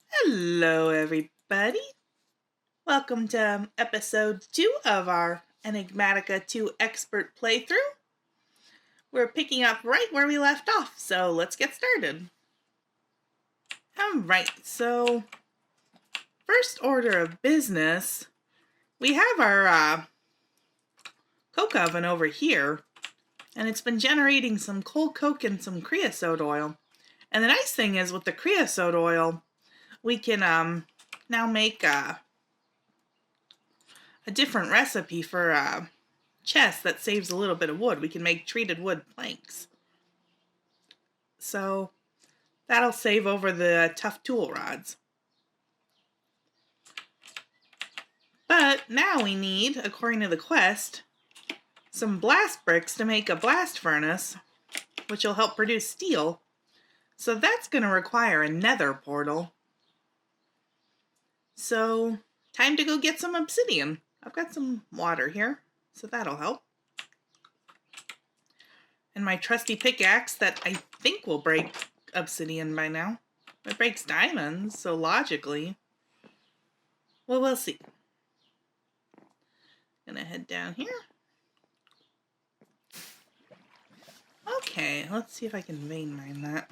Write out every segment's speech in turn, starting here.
Hello, everybody. Welcome to episode 2 of our Enigmatica 2 expert playthrough. We're picking up right where we left off, so let's get started. Alright, so first order of business, we have our coke oven over here, and it's been generating some cold coke and some creosote oil. And the nice thing is with the creosote oil, we can now make a different recipe for a chest that saves a little bit of wood. We can make treated wood planks. So that'll save over the tough tool rods. But now we need, according to the quest, some blast bricks to make a blast furnace, which will help produce steel. So that's going to require a nether portal. So time to go get some obsidian. I've got some water here, so that'll help. And my trusty pickaxe that I think will break obsidian by now. It breaks diamonds, so logically. Well, we'll see. Gonna head down here. Okay, let's see if I can vein mine that.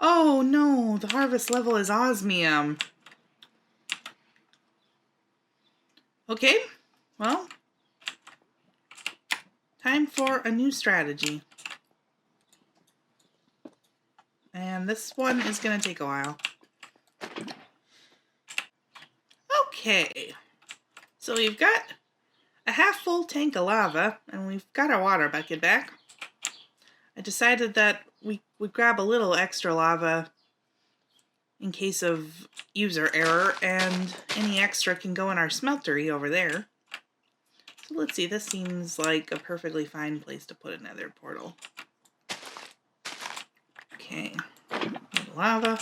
Oh no, the harvest level is osmium. Okay, well, time for a new strategy. And this one is going to take a while. Okay, so we've got a half full tank of lava, and we've got our water bucket back. I decided that we would grab a little extra lava in case of user error, and any extra can go in our smeltery over there. So let's see, this seems like a perfectly fine place to put a nether portal. Okay, lava.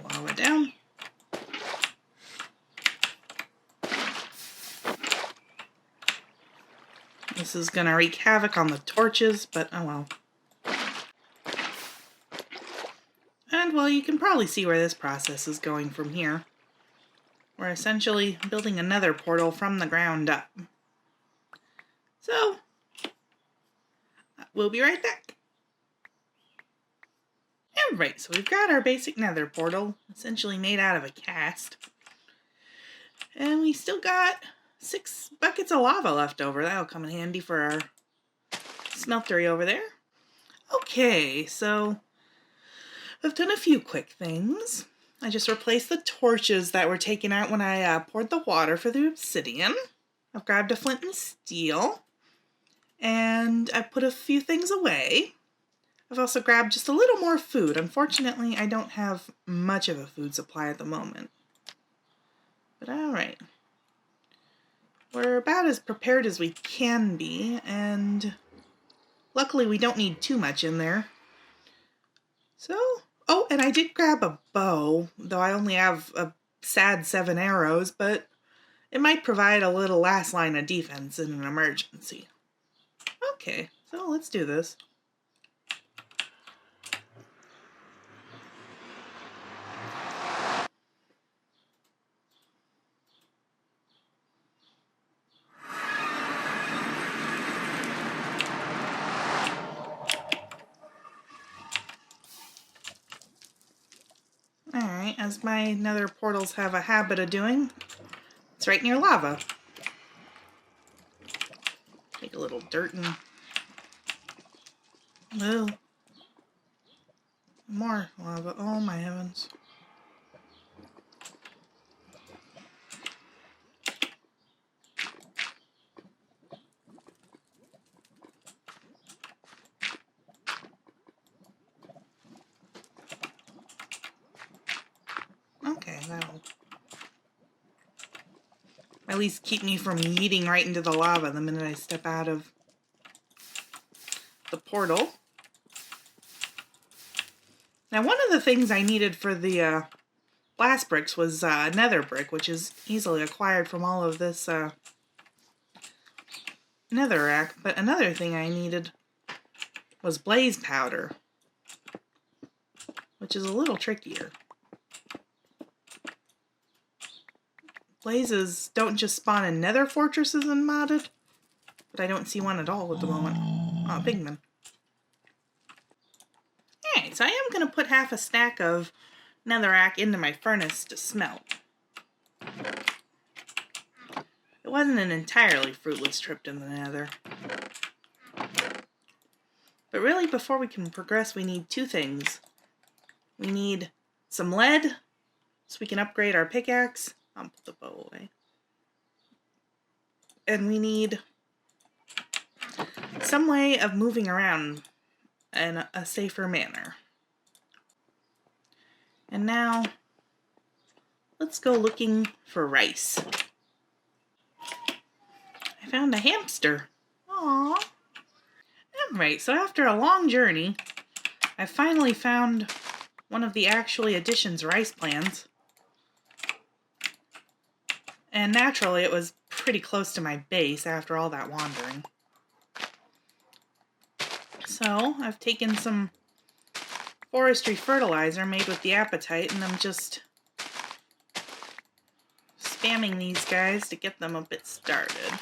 Lava down. This is gonna wreak havoc on the torches, but oh well. And well, you can probably see where this process is going from here. We're essentially building another portal from the ground up. So, we'll be right back. Alright, so we've got our basic nether portal, essentially made out of a cast. And we still got 6 buckets of lava left over. That'll come in handy for our smeltery over there. Okay, so I've done a few quick things. I just replaced the torches that were taken out when I poured the water for the obsidian. I've grabbed a flint and steel. And I put a few things away. I've also grabbed just a little more food. Unfortunately, I don't have much of a food supply at the moment. But alright. We're about as prepared as we can be, and luckily we don't need too much in there. So, oh, and I did grab a bow, though I only have a sad 7 arrows, but it might provide a little last line of defense in an emergency. Okay, so let's do this. Alright, as my nether portals have a habit of doing, it's right near lava. Take a little dirt and... Ooh. More lava. Oh my heavens. Okay, that'll at least keep me from yeeting right into the lava the minute I step out of the portal. Now, one of the things I needed for the blast bricks was nether brick, which is easily acquired from all of this netherrack, but another thing I needed was blaze powder, which is a little trickier. Blazes don't just spawn in nether fortresses and modded, but I don't see one at all at the moment. Oh, pigman. Alright, so I am going to put half a stack of netherrack into my furnace to smelt. It wasn't an entirely fruitless trip to the nether. But really, before we can progress, we need two things. We need some lead, so we can upgrade our pickaxe. I'll put the bow away. And we need some way of moving around in a safer manner. And now, let's go looking for rice. I found a hamster. Aww. Alright, so after a long journey, I finally found one of the actually Addition's rice plants. And naturally, it was pretty close to my base after all that wandering. So, I've taken some forestry fertilizer made with the apatite, and I'm just spamming these guys to get them a bit started.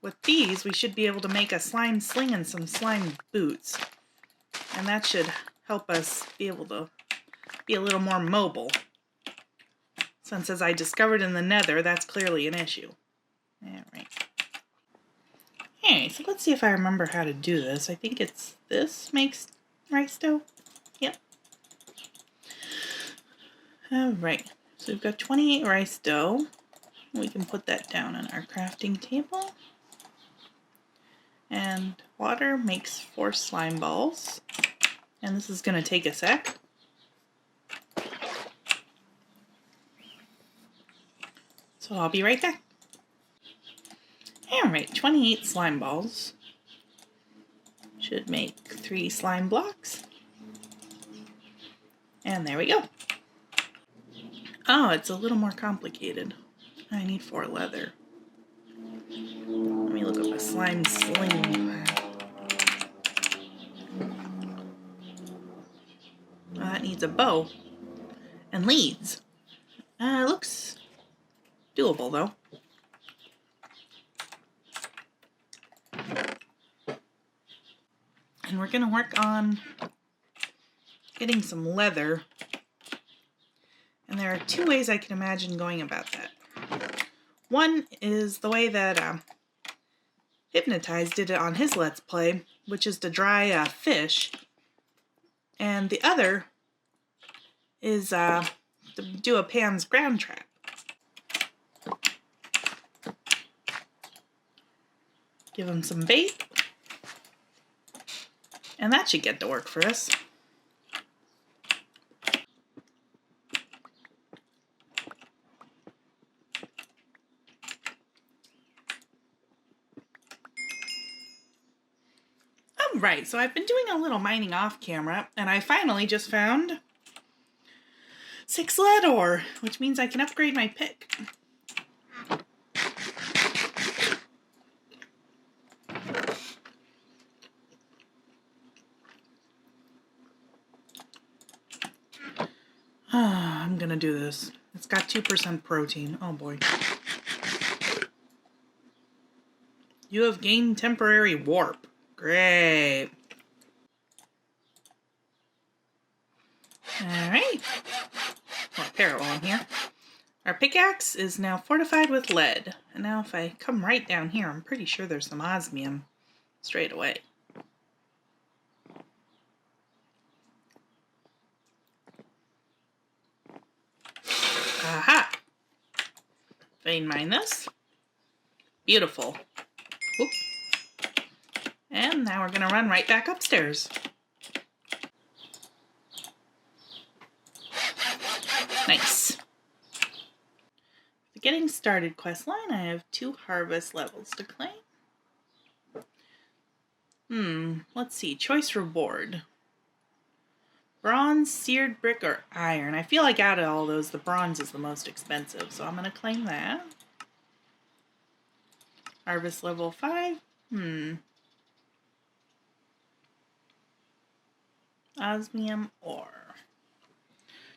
With these, we should be able to make a slime sling and some slime boots. And that should help us be able to be a little more mobile. Since, as I discovered in the nether, that's clearly an issue. Alright. Alright, so let's see if I remember how to do this. I think it's this makes rice dough. Yep. Alright, so we've got 28 rice dough. We can put that down on our crafting table. And water makes 4 slime balls. And this is going to take a sec. So I'll be right back. Alright, 28 slime balls. Should make 3 slime blocks. And there we go. Oh, it's a little more complicated. I need 4 leather. Let me look up a slime sling. That needs a bow and leads. It looks doable though. And we're going to work on getting some leather. And there are 2 ways I can imagine going about that. One is the way that Hypnotized did it on his Let's Play, which is to dry fish. And the other is to do a Pan's ground trap. Give him some bait. And that should get to work for us. Alright, so I've been doing a little mining off camera, and I finally just found 6 lead ore, which means I can upgrade my pick. I'm gonna do this. It's got 2% protein. Oh boy. You have gained temporary warp. Great. Alright. More parallel here. Our pickaxe is now fortified with lead. And now if I come right down here, I'm pretty sure there's some osmium straight away. Aha! Vein mine this. Beautiful. Whoop. And now we're going to run right back upstairs. Nice. The Getting Started quest line, I have 2 harvest levels to claim. Let's see. Choice reward. Bronze, seared brick, or iron. I feel like out of all those, the bronze is the most expensive, so I'm going to claim that. Harvest level 5. Osmium ore.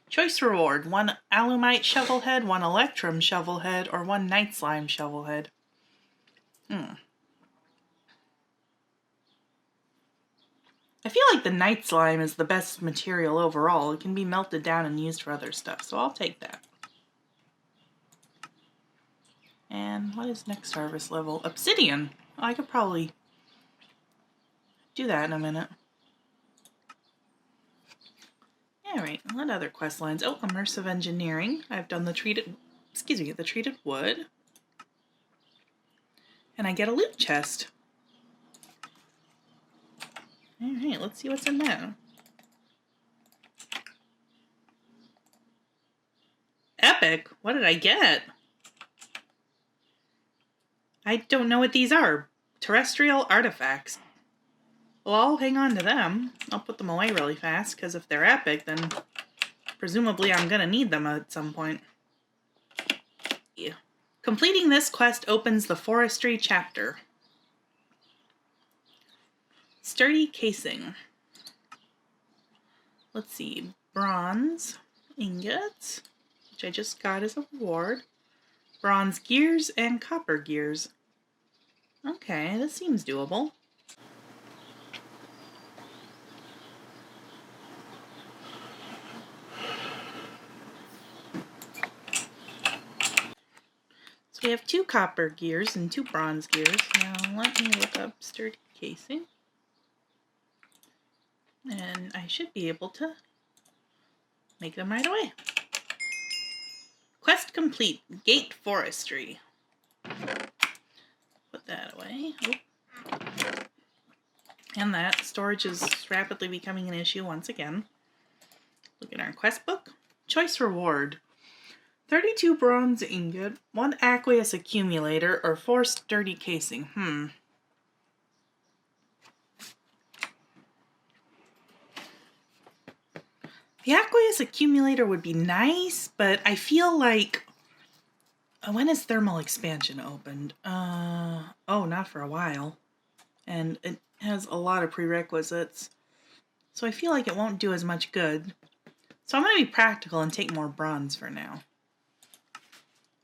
Choice reward: 1 alumite shovelhead, 1 electrum shovelhead, or 1 night slime shovelhead. I feel like the night slime is the best material overall. It can be melted down and used for other stuff, so I'll take that. And what is next harvest level? Obsidian. Oh, I could probably do that in a minute. Alright, what other quest lines? Oh, immersive engineering. I've done the treated wood. And I get a loot chest. Alright, let's see what's in there. Epic? What did I get? I don't know what these are. Terrestrial artifacts. Well, I'll hang on to them. I'll put them away really fast, because if they're epic, then presumably I'm going to need them at some point. Yeah. Completing this quest opens the forestry chapter. Sturdy casing. Let's see. Bronze ingots, which I just got as a reward. Bronze gears and copper gears. Okay, this seems doable. So we have 2 copper gears and 2 bronze gears. Now let me look up sturdy casing. And I should be able to make them right away. Quest complete. Gate forestry. Put that away. Oh. And that storage is rapidly becoming an issue once again. Look at our quest book. Choice reward: 32 bronze ingot, 1 aqueous accumulator, or 4 sturdy casing. The aqueous accumulator would be nice, but I feel like... when is thermal expansion opened? Oh, not for a while. And it has a lot of prerequisites. So I feel like it won't do as much good. So I'm going to be practical and take more bronze for now.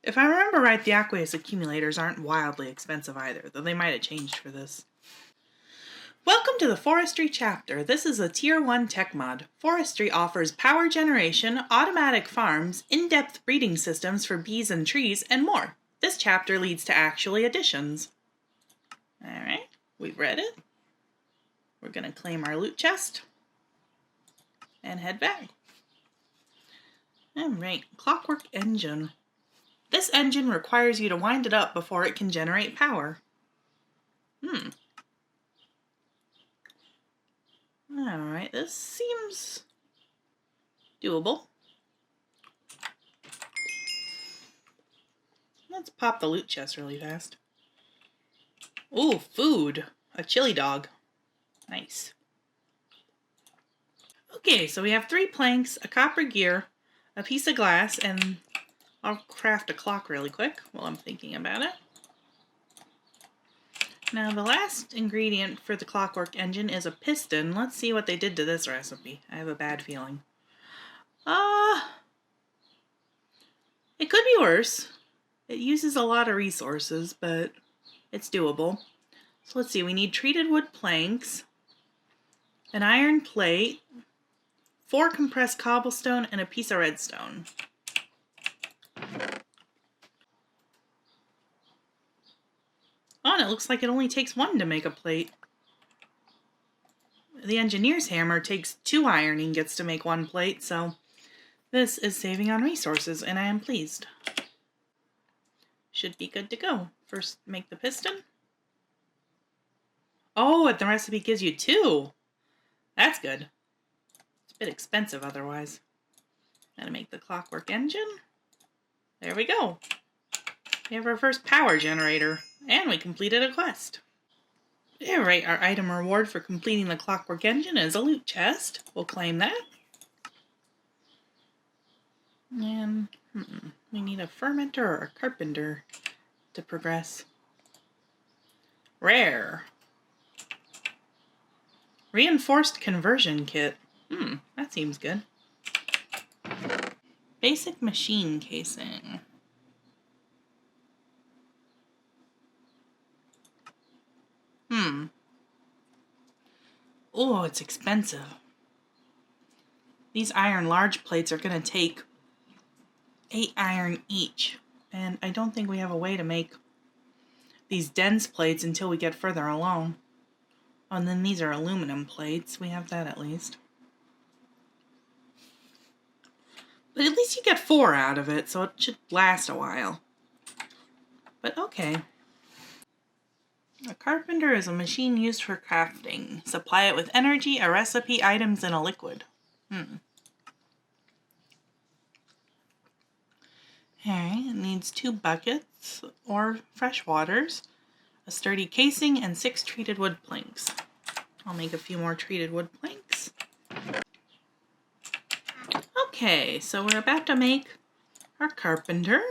If I remember right, the aqueous accumulators aren't wildly expensive either, though they might have changed for this. Welcome to the Forestry chapter. This is a Tier 1 tech mod. Forestry offers power generation, automatic farms, in-depth breeding systems for bees and trees, and more. This chapter leads to actually additions. Alright, we've read it. We're going to claim our loot chest and head back. Alright, clockwork engine. This engine requires you to wind it up before it can generate power. Alright, this seems doable. Let's pop the loot chest really fast. Ooh, food. A chili dog. Nice. Okay, so we have 3 planks, a copper gear, a piece of glass, and I'll craft a clock really quick while I'm thinking about it. Now, the last ingredient for the clockwork engine is a piston. Let's see what they did to this recipe. I have a bad feeling. It could be worse. It uses a lot of resources, but it's doable. So let's see, we need treated wood planks, an iron plate, 4 compressed cobblestone, and a piece of redstone. Oh, and it looks like it only takes 1 to make a plate. The engineer's hammer takes 2 iron ingots to make 1 plate, so this is saving on resources, and I am pleased. Should be good to go. First, make the piston. Oh, and the recipe gives you 2. That's good. It's a bit expensive otherwise. Gotta make the clockwork engine. There we go. We have our first power generator, and we completed a quest. Alright, our item reward for completing the clockwork engine is a loot chest. We'll claim that. And we need a fermenter or a carpenter to progress. Rare. Reinforced conversion kit. That seems good. Basic machine casing. Oh, it's expensive. These iron large plates are going to take 8 iron each. And I don't think we have a way to make these dense plates until we get further along. Oh, and then these are aluminum plates. We have that at least. But at least you get 4 out of it, so it should last a while. But okay. A carpenter is a machine used for crafting. Supply it with energy, a recipe, items, and a liquid. Okay, it needs 2 buckets or fresh waters, a sturdy casing, and 6 treated wood planks. I'll make a few more treated wood planks. Okay, so we're about to make our carpenter.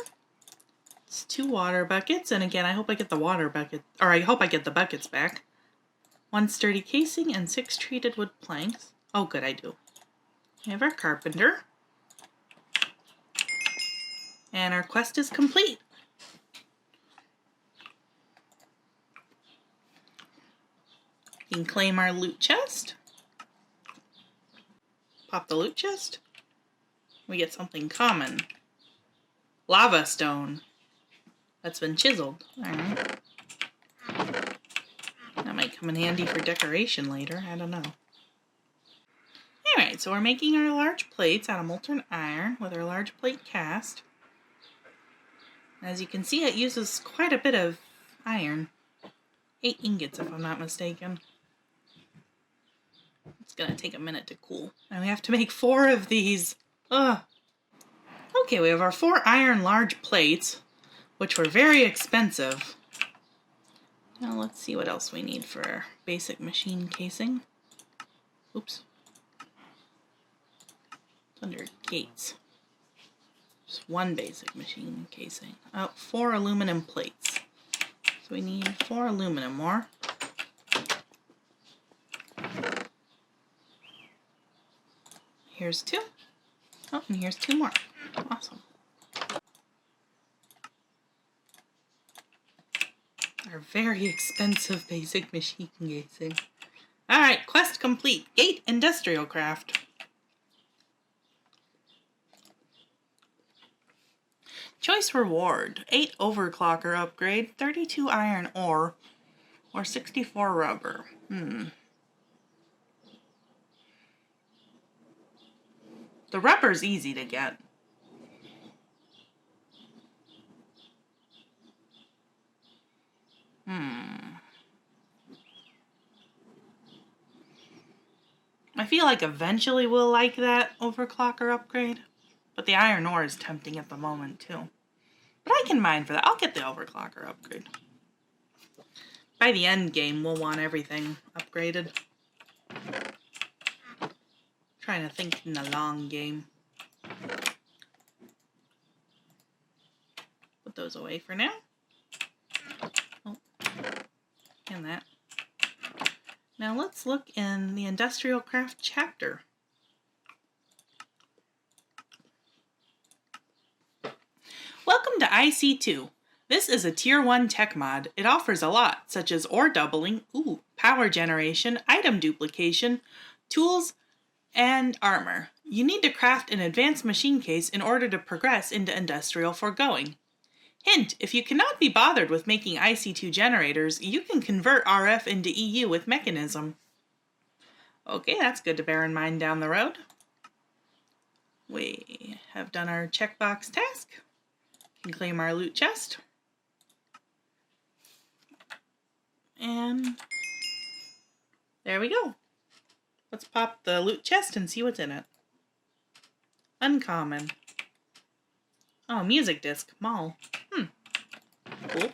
It's 2 water buckets, and again, I hope I get the water bucket, or I hope I get the buckets back. 1 sturdy casing and 6 treated wood planks. Oh, good, I do. We have our carpenter. And our quest is complete. We can claim our loot chest. Pop the loot chest. We get something common. Lava stone. That's been chiseled. Alright. That might come in handy for decoration later. I don't know. Alright, so we're making our large plates out of molten iron with our large plate cast. As you can see, it uses quite a bit of iron. 8 ingots, if I'm not mistaken. It's gonna take a minute to cool. And we have to make 4 of these. Ugh. Okay, we have our 4 iron large plates, which were very expensive. Now let's see what else we need for our basic machine casing. Oops. It's under gates. Just 1 basic machine casing. Oh, 4 aluminum plates. So we need 4 aluminum more. Here's 2. Oh, and here's 2 more. Awesome. Our very expensive basic machine casing. Alright, quest complete. Gate industrial craft. Choice reward. 8 overclocker upgrade, 32 iron ore, or 64 rubber. The rubber's easy to get. I feel like eventually we'll like that overclocker upgrade, but the iron ore is tempting at the moment too. But I can mine for that. I'll get the overclocker upgrade. By the end game, we'll want everything upgraded. Trying to think in the long game. Put those away for now. Oh, and that. Now let's look in the Industrial Craft chapter. Welcome to IC2. This is a Tier 1 tech mod. It offers a lot, such as ore doubling, power generation, item duplication, tools, and armor. You need to craft an advanced machine case in order to progress into industrial foregoing. Hint, if you cannot be bothered with making IC2 generators, you can convert RF into EU with mechanism. Okay, that's good to bear in mind down the road. We have done our checkbox task. We can claim our loot chest. And there we go. Let's pop the loot chest and see what's in it. Uncommon. Oh, music disc. Mall. Cool.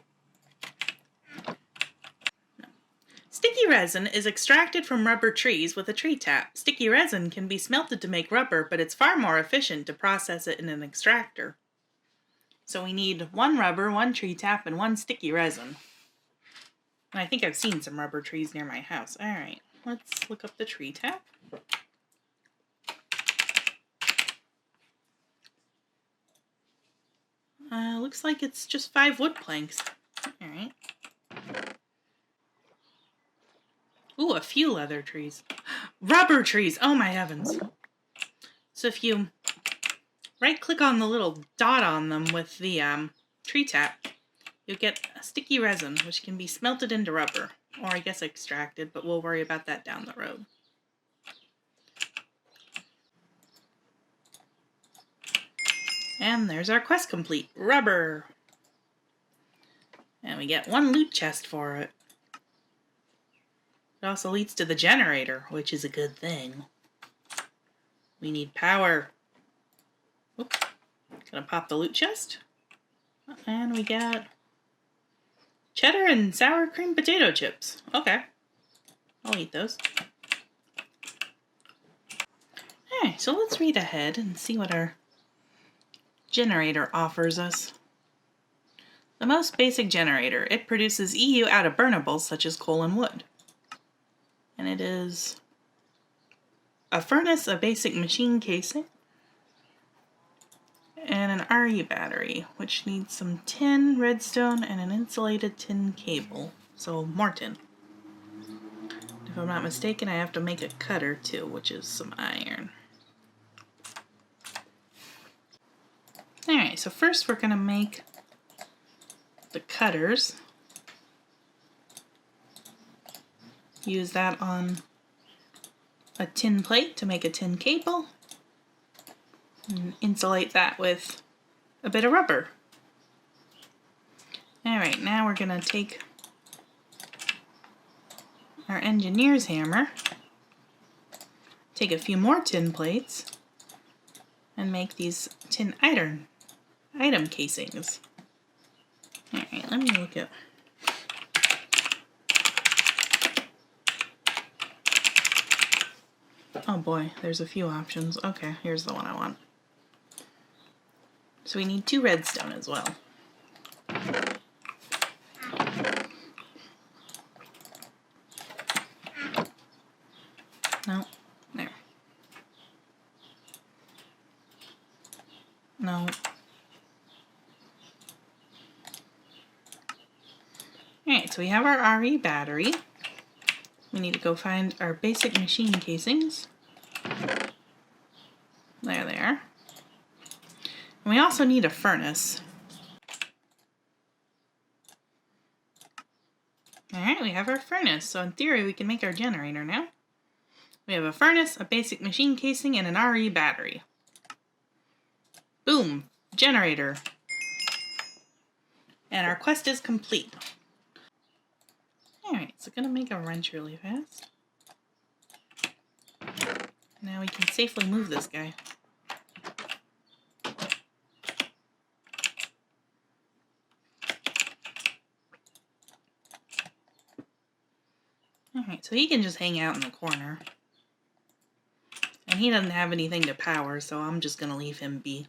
Sticky resin is extracted from rubber trees with a tree tap. Sticky resin can be smelted to make rubber, but it's far more efficient to process it in an extractor. So we need 1 rubber, 1 tree tap, and 1 sticky resin. And I think I've seen some rubber trees near my house. All right, let's look up the tree tab. Looks like it's just 5 wood planks. All right. Ooh, a few leather trees. Rubber trees! Oh my heavens. So if you right-click on the little dot on them with the tree tap, you'll get a sticky resin, which can be smelted into rubber. Or I guess extracted, but we'll worry about that down the road. And there's our quest complete. Rubber! And we get 1 loot chest for it. It also leads to the generator, which is a good thing. We need power. Oops. Gonna pop the loot chest. And we get cheddar and sour cream potato chips. Okay. I'll eat those. Alright, so let's read ahead and see what our generator offers us. The most basic generator. It produces EU out of burnables such as coal and wood. And it is a furnace, a basic machine casing, and an RE battery, which needs some tin, redstone, and an insulated tin cable. So more tin. If I'm not mistaken, I have to make a cutter too, which is some iron. Alright, so first we're going to make the cutters. Use that on a tin plate to make a tin cable. And insulate that with a bit of rubber. Alright, now we're going to take our engineer's hammer, take a few more tin plates, and make these tin item casings. Alright, let me look at... Oh boy, there's a few options. Okay, here's the one I want. So we need 2 redstone as well. No, there. No. Alright, so we have our RE battery. We need to go find our basic machine casings. There they are. And we also need a furnace. Alright, we have our furnace. So in theory, we can make our generator now. We have a furnace, a basic machine casing, and an RE battery. Boom! Generator. And our quest is complete. Alright, so gonna make a wrench really fast. Now we can safely move this guy. Alright, so he can just hang out in the corner. And he doesn't have anything to power, so I'm just gonna leave him be.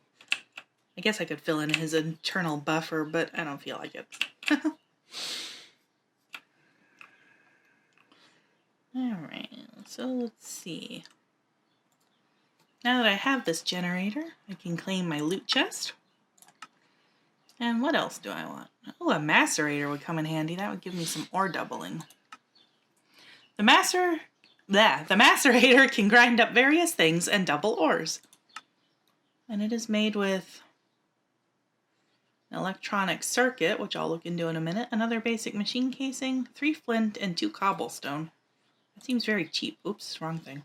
I guess I could fill in his internal buffer, but I don't feel like it. Alright, so let's see. Now that I have this generator, I can claim my loot chest. And what else do I want? Oh, a macerator would come in handy. That would give me some ore doubling. The macerator can grind up various things and double ores. And it is made with an electronic circuit, which I'll look into in a minute, another basic machine casing, 3 flint, and 2 cobblestone. That seems very cheap. Oops, wrong thing.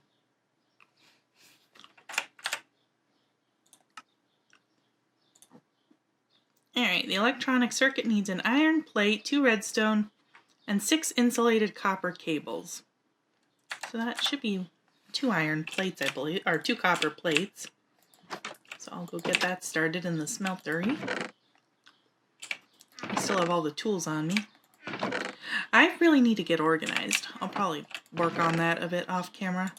Alright, the electronic circuit needs an iron plate, 2 redstone, and 6 insulated copper cables. So that should be 2 iron plates, I believe, or 2 copper plates. So I'll go get that started in the smeltery. I still have all the tools on me. I really need to get organized. I'll probably work on that a bit off camera.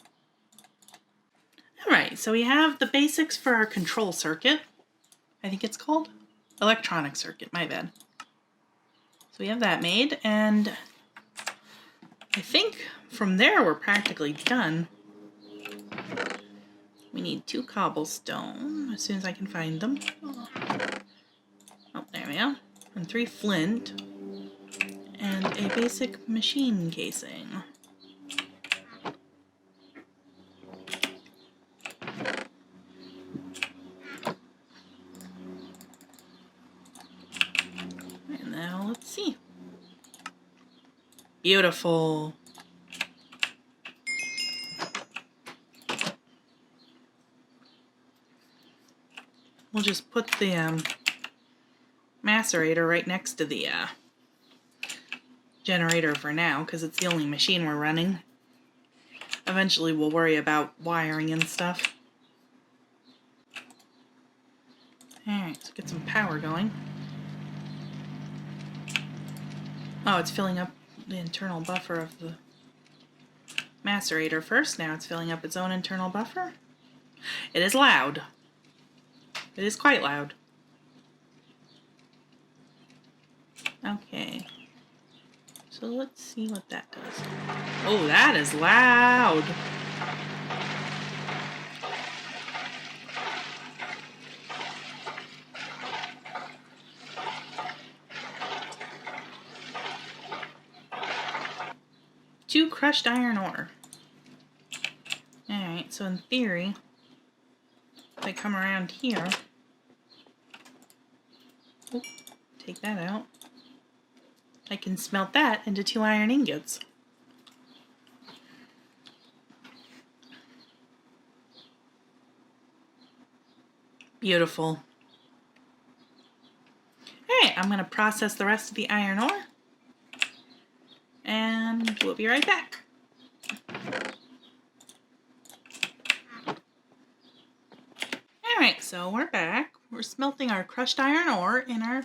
Alright, so we have the basics for our control circuit. I think it's called electronic circuit, my bad. So we have that made, and I think from there we're practically done. We need 2 cobblestone as soon as I can find them. Oh, there we go. And 3 flint. And a basic machine casing. And now let's see. Beautiful. We'll just put the macerator right next to the generator for now, because it's the only machine we're running. Eventually we'll worry about wiring and stuff. Alright, let's get some power going. Oh, it's filling up the internal buffer of the macerator first. Now it's filling up its own internal buffer. It is loud. It is quite loud. Okay. So let's see what that does. Oh, that is loud. Two crushed iron ore. Alright, so in theory, if I come around here, take that out, I can smelt that into 2 iron ingots. Beautiful. Alright, I'm going to process the rest of the iron ore, and we'll be right back. Alright, so we're back. We're smelting our crushed iron ore in our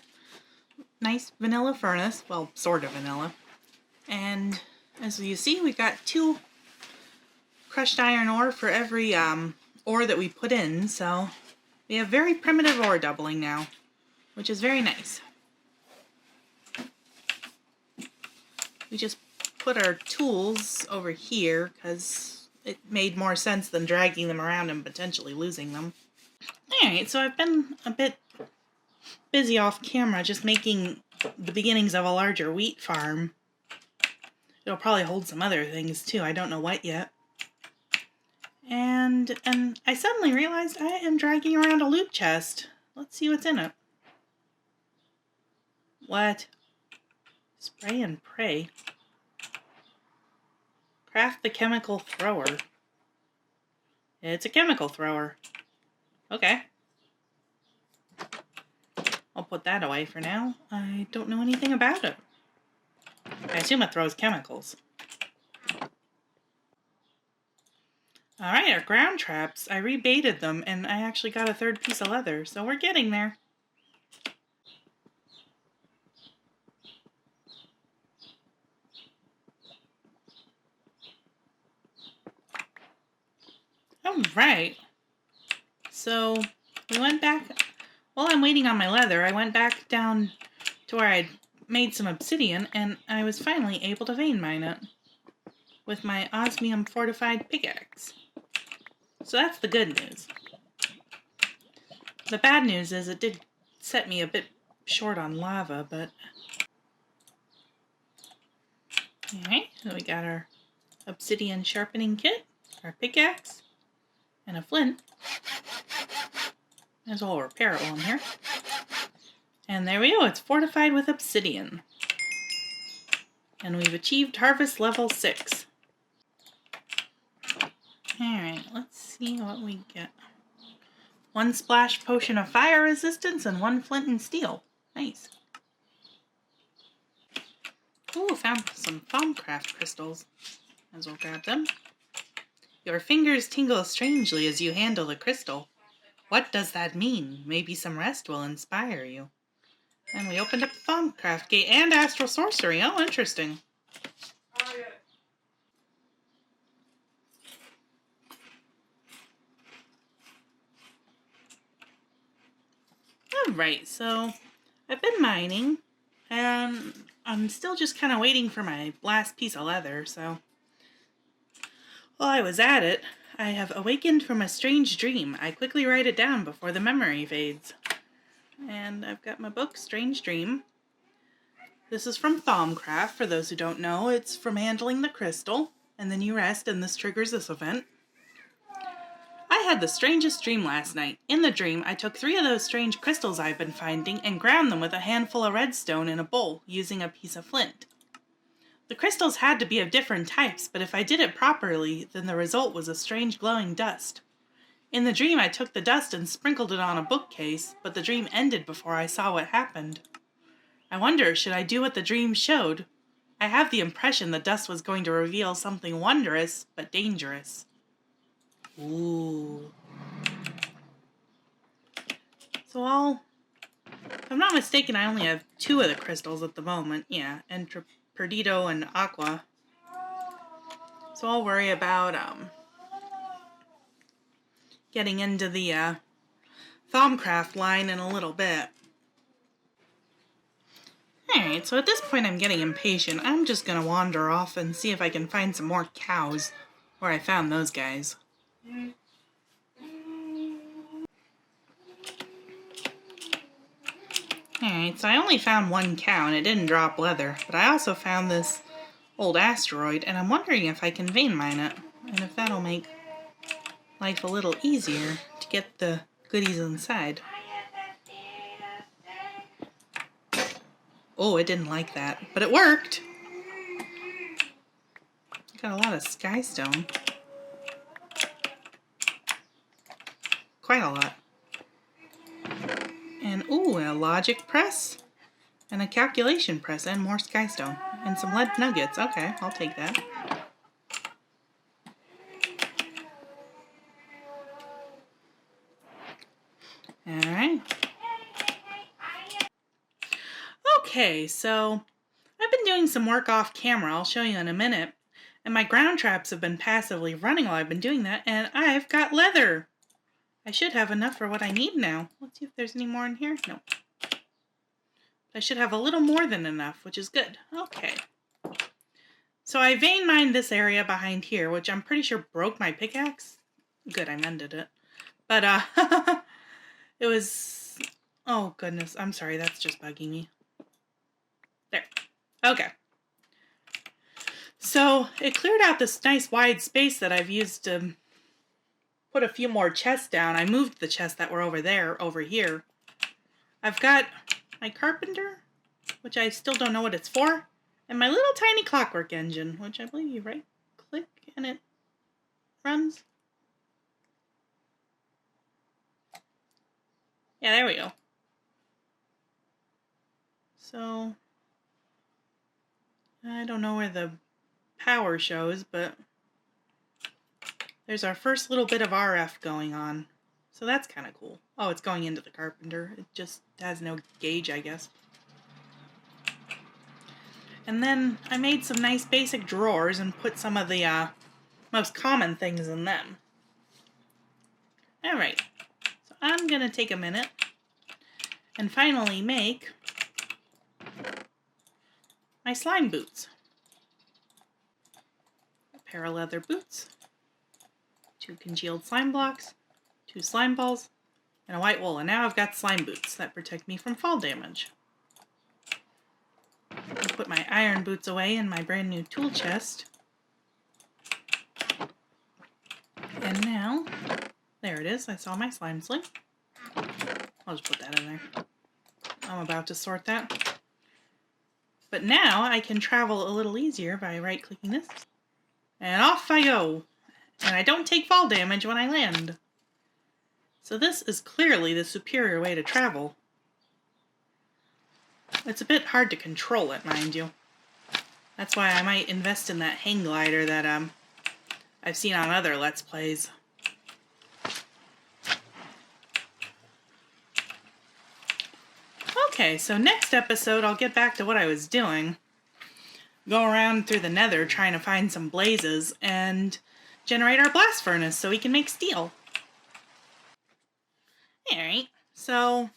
nice vanilla furnace. Well, sort of vanilla. And as you see, we got 2 crushed iron ore for every ore that we put in. So we have very primitive ore doubling now, which is very nice. We just put our tools over here because it made more sense than dragging them around and potentially losing them. Alright, so I've been a bit busy off camera just making the beginnings of a larger wheat farm. It'll probably hold some other things too, I don't know what yet. And I suddenly realized I am dragging around a loot chest. Let's see what's in it. What? Spray and pray. Craft the chemical thrower. It's a chemical thrower. Okay. I'll put that away for now. I don't know anything about it. I assume it throws chemicals. Alright, our ground traps. I rebaited them and I actually got a 3rd piece of leather, so we're getting there. Alright. So we went back. While I'm waiting on my leather, I went back down to where I'd made some obsidian, and I was finally able to vein mine it with my osmium fortified pickaxe. So that's the good news. The bad news is it did set me a bit short on lava, but... Alright, so we got our obsidian sharpening kit, our pickaxe, and a flint. As well repair it while I'm here. And there we go, it's fortified with obsidian. And we've achieved harvest level 6. Alright, let's see what we get. 1 splash potion of fire resistance and 1 flint and steel. Nice. Ooh, found some Thaumcraft crystals. As well grab them. Your fingers tingle strangely as you handle the crystal. What does that mean? Maybe some rest will inspire you. And we opened up the Thaumcraft gate and astral sorcery. Oh, interesting. Alright, so I've been mining, And I'm still just kind of waiting for my last piece of leather, so... While I was at it, I have awakened from a strange dream. I quickly write it down before the memory fades. And I've got my book, Strange Dream. This is from Thaumcraft, for those who don't know. It's from handling the crystal, and then you rest, and this triggers this event. I had the strangest dream last night. In the dream, I took 3 of those strange crystals I've been finding and ground them with a handful of redstone in a bowl using a piece of flint. The crystals had to be of different types, but if I did it properly, then the result was a strange glowing dust. In the dream, I took the dust and sprinkled it on a bookcase, but the dream ended before I saw what happened. I wonder, should I do what the dream showed? I have the impression the dust was going to reveal something wondrous, but dangerous. Ooh. So if I'm not mistaken, I only have 2 of the crystals at the moment. Yeah, Perdido and Aqua. So I'll worry about getting into the Thaumcraft line in a little bit. Alright, so at this point I'm getting impatient. I'm just gonna wander off and see if I can find some more cows where I found those guys. Alright, so I only found 1 cow and it didn't drop leather, but I also found this old asteroid and I'm wondering if I can vein mine it and if that'll make life a little easier to get the goodies inside. Oh, it didn't like that, but it worked. Got a lot of skystone. Quite a lot. And ooh, a logic press and a calculation press and more skystone and some lead nuggets. Okay, I'll take that. Alright. Okay, so I've been doing some work off camera. I'll show you in a minute. And my ground traps have been passively running while I've been doing that, and I've got leather. I should have enough for what I need now. Let's see if there's any more in here. No. I should have a little more than enough, which is good. Okay. So I vein mined this area behind here, which I'm pretty sure broke my pickaxe. Good, I mended it. But, it was... Oh, goodness. I'm sorry, that's just bugging me. There. Okay. So it cleared out this nice wide space that I've used to put a few more chests down. I moved the chests that were over there, over here. I've got my carpenter, which I still don't know what it's for, and my little tiny clockwork engine, which I believe you right click and it runs. Yeah, there we go. So I don't know where the power shows, but there's our first little bit of RF going on. So that's kind of cool. Oh, it's going into the carpenter. It just has no gauge, I guess. And then I made some nice basic drawers and put some of the most common things in them. Alright, so I'm going to take a minute and finally make my slime boots. A pair of leather boots, 2 congealed slime blocks, 2 slime balls, and a white wool. And now I've got slime boots that protect me from fall damage. I'll put my iron boots away in my brand new tool chest. And now, there it is. I saw my slime sling. I'll just put that in there. I'm about to sort that. But now I can travel a little easier by right-clicking this. And off I go. And I don't take fall damage when I land. So this is clearly the superior way to travel. It's a bit hard to control it, mind you. That's why I might invest in that hang glider that I've seen on other Let's Plays. Okay, so next episode I'll get back to what I was doing. Go around through the Nether trying to find some blazes and generate our blast furnace so we can make steel. Alright, so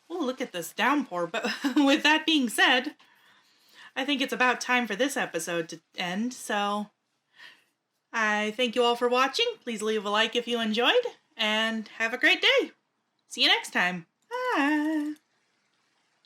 Oh, look at this downpour. But with that being said, I think it's about time for this episode to end. So I thank you all for watching. Please leave a like if you enjoyed, and have a great day. See you next time. Bye.